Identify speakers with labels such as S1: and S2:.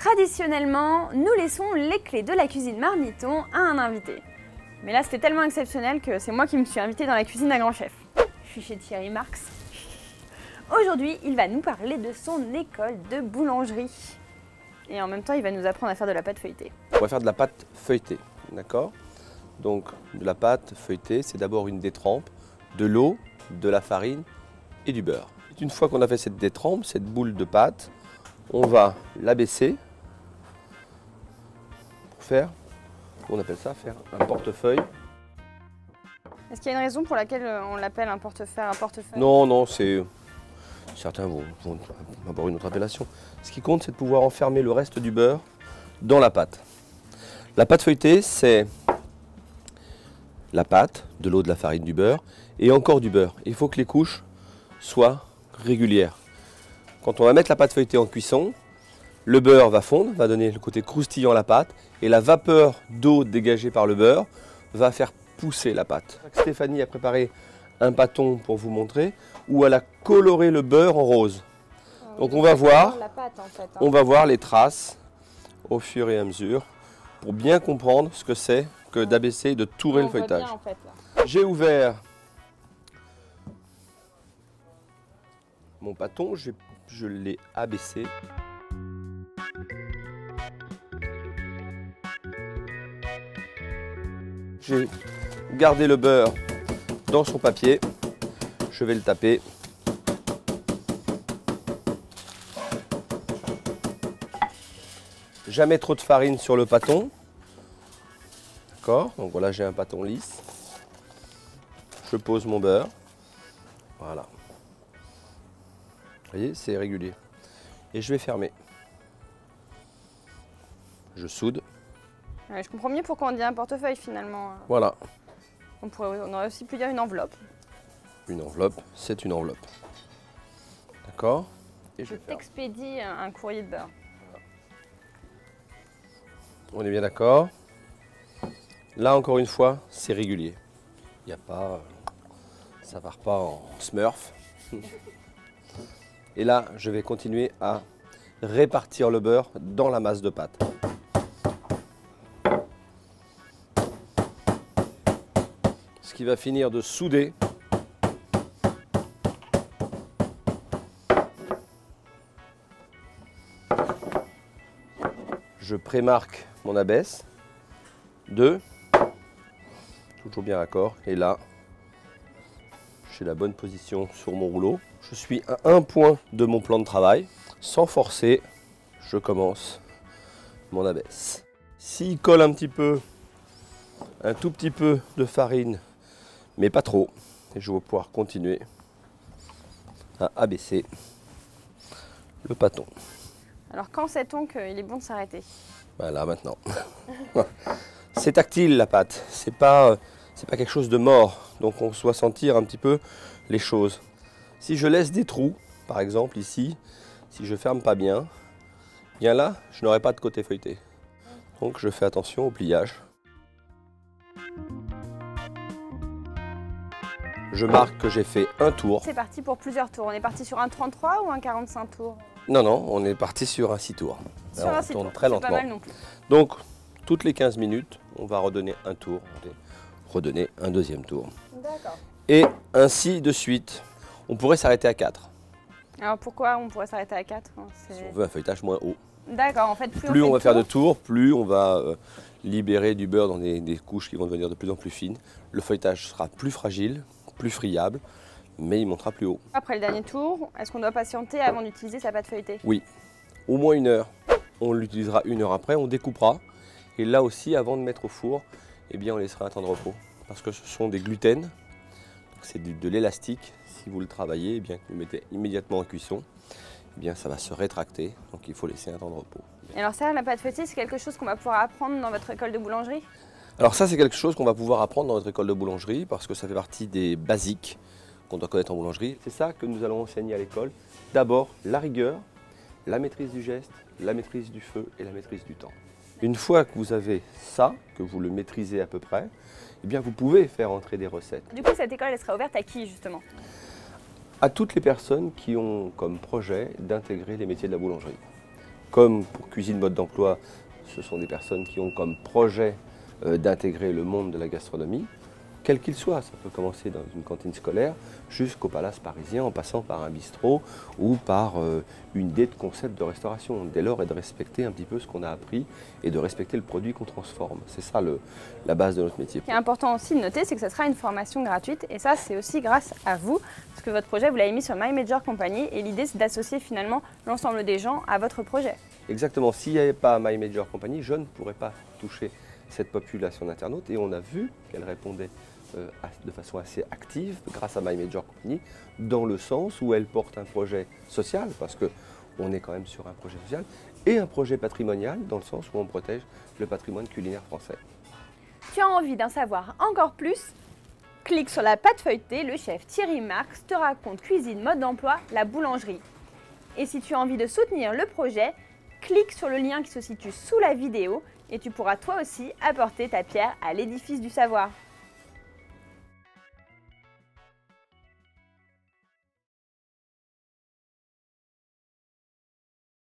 S1: Traditionnellement, nous laissons les clés de la cuisine Marmiton à un invité. Mais là, c'était tellement exceptionnel que c'est moi qui me suis invitée dans la cuisine d'un grand chef. Je suis chez Thierry Marx. Aujourd'hui, il va nous parler de son école de boulangerie. Et en même temps, il va nous apprendre à faire de la pâte feuilletée.
S2: On va faire de la pâte feuilletée, d'accord? Donc, de la pâte feuilletée, c'est d'abord une détrempe, de l'eau, de la farine et du beurre. Une fois qu'on a fait cette détrempe, cette boule de pâte, on va l'abaisser pour faire, on appelle ça, faire un portefeuille.
S1: Est-ce qu'il y a une raison pour laquelle on l'appelle un portefeuille,
S2: Non, non, c'est... Certains vont avoir une autre appellation. Ce qui compte, c'est de pouvoir enfermer le reste du beurre dans la pâte. La pâte feuilletée, c'est la pâte, de l'eau, de la farine, du beurre et encore du beurre. Il faut que les couches soient régulières. Quand on va mettre la pâte feuilletée en cuisson, le beurre va fondre, va donner le côté croustillant à la pâte et la vapeur d'eau dégagée par le beurre va faire pousser la pâte. Stéphanie a préparé un pâton pour vous montrer où elle a coloré le beurre en rose. Donc on va voir, on va voir les traces au fur et à mesure pour bien comprendre ce que c'est que d'abaisser et de tourer le feuilletage. J'ai ouvert mon pâton, je l'ai abaissé. J'ai gardé le beurre dans son papier. Je vais le taper. Jamais trop de farine sur le pâton. D'accord, donc voilà, j'ai un pâton lisse. Je pose mon beurre. Voilà. Vous voyez, c'est régulier. Et je vais fermer. Je soude.
S1: Ouais, je comprends mieux pourquoi on dit un portefeuille finalement.
S2: Voilà.
S1: On aurait aussi pu dire une enveloppe.
S2: Une enveloppe, c'est une enveloppe. D'accord. Et
S1: je t'expédie un courrier de beurre.
S2: On est bien d'accord. Là, encore une fois, c'est régulier. Il n'y a pas... ça ne part pas en smurf. Et là, je vais continuer à répartir le beurre dans la masse de pâte. Ce qui va finir de souder. Je prémarque mon abaisse. 2. Toujours bien raccord. Et là, j'ai la bonne position sur mon rouleau. Je suis à un point de mon plan de travail. Sans forcer, je commence mon abaisse. S'il colle un petit peu, un tout petit peu de farine, mais pas trop, et je vais pouvoir continuer à abaisser le pâton.
S1: Alors quand sait-on qu'il est bon de s'arrêter?
S2: Voilà, maintenant. C'est tactile la pâte, c'est pas quelque chose de mort, donc on doit sentir un petit peu les choses. Si je laisse des trous, par exemple ici, si je ferme pas bien, bien là, je n'aurai pas de côté feuilleté. Donc je fais attention au pliage. Je marque que j'ai fait un tour.
S1: C'est parti pour plusieurs tours. On est parti sur un 33 ou un 45 tours?
S2: Non, non, on est parti sur un 6 tours.
S1: Sur un 6 tours,
S2: très lentement.
S1: pas mal non plus.
S2: Donc, toutes les 15 minutes, on va redonner un tour, redonner un deuxième tour.
S1: D'accord.
S2: Et ainsi de suite. On pourrait s'arrêter à 4.
S1: Alors pourquoi on pourrait s'arrêter à 4?
S2: Si on veut un feuilletage moins haut.
S1: D'accord, en fait,
S2: plus on va faire de tours, plus on va libérer du beurre dans des couches qui vont devenir de plus en plus fines. Le feuilletage sera plus fragile, plus friable, mais il montera plus haut.
S1: Après le dernier tour, est-ce qu'on doit patienter avant d'utiliser sa pâte feuilletée?
S2: Oui, au moins 1 heure. On l'utilisera 1 heure après, on découpera. Et là aussi, avant de mettre au four, eh bien, on laissera un temps de repos. Parce que ce sont des gluten, c'est de l'élastique. Si vous le travaillez, eh bien, vous le mettez immédiatement en cuisson, eh bien, ça va se rétracter. Donc il faut laisser un temps de repos.
S1: Et alors ça, la pâte feuilletée, c'est quelque chose qu'on va pouvoir apprendre dans votre école de boulangerie?
S2: Alors ça, c'est quelque chose qu'on va pouvoir apprendre dans notre école de boulangerie parce que ça fait partie des basiques qu'on doit connaître en boulangerie. C'est ça que nous allons enseigner à l'école. D'abord, la rigueur, la maîtrise du geste, la maîtrise du feu et la maîtrise du temps. Une fois que vous avez ça, que vous le maîtrisez à peu près, eh bien vous pouvez faire entrer des recettes.
S1: Du coup, cette école, elle sera ouverte à qui justement?
S2: À toutes les personnes qui ont comme projet d'intégrer les métiers de la boulangerie. comme pour Cuisine Mode d'Emploi, ce sont des personnes qui ont comme projet d'intégrer le monde de la gastronomie, quel qu'il soit. Ça peut commencer dans une cantine scolaire jusqu'au Palace parisien, en passant par un bistrot ou par une idée de concept de restauration. Dès lors, est de respecter un petit peu ce qu'on a appris et de respecter le produit qu'on transforme. C'est ça la base de notre métier.
S1: Ce qui est important aussi de noter, c'est que ce sera une formation gratuite et ça, c'est aussi grâce à vous, parce que votre projet, vous l'avez mis sur My Major Company et l'idée, c'est d'associer finalement l'ensemble des gens à votre projet.
S2: Exactement. S'il n'y avait pas My Major Company, je ne pourrais pas toucher cette population d'internautes et on a vu qu'elle répondait de façon assez active grâce à My Major Company, dans le sens où elle porte un projet social, parce qu'on est quand même sur un projet social, et un projet patrimonial, dans le sens où on protège le patrimoine culinaire français.
S1: Tu as envie d'en savoir encore plus? Clique sur la pâte feuilletée, le chef Thierry Marx te raconte Cuisine Mode d'Emploi, la boulangerie. Et si tu as envie de soutenir le projet, clique sur le lien qui se situe sous la vidéo et tu pourras toi aussi apporter ta pierre à l'édifice du savoir.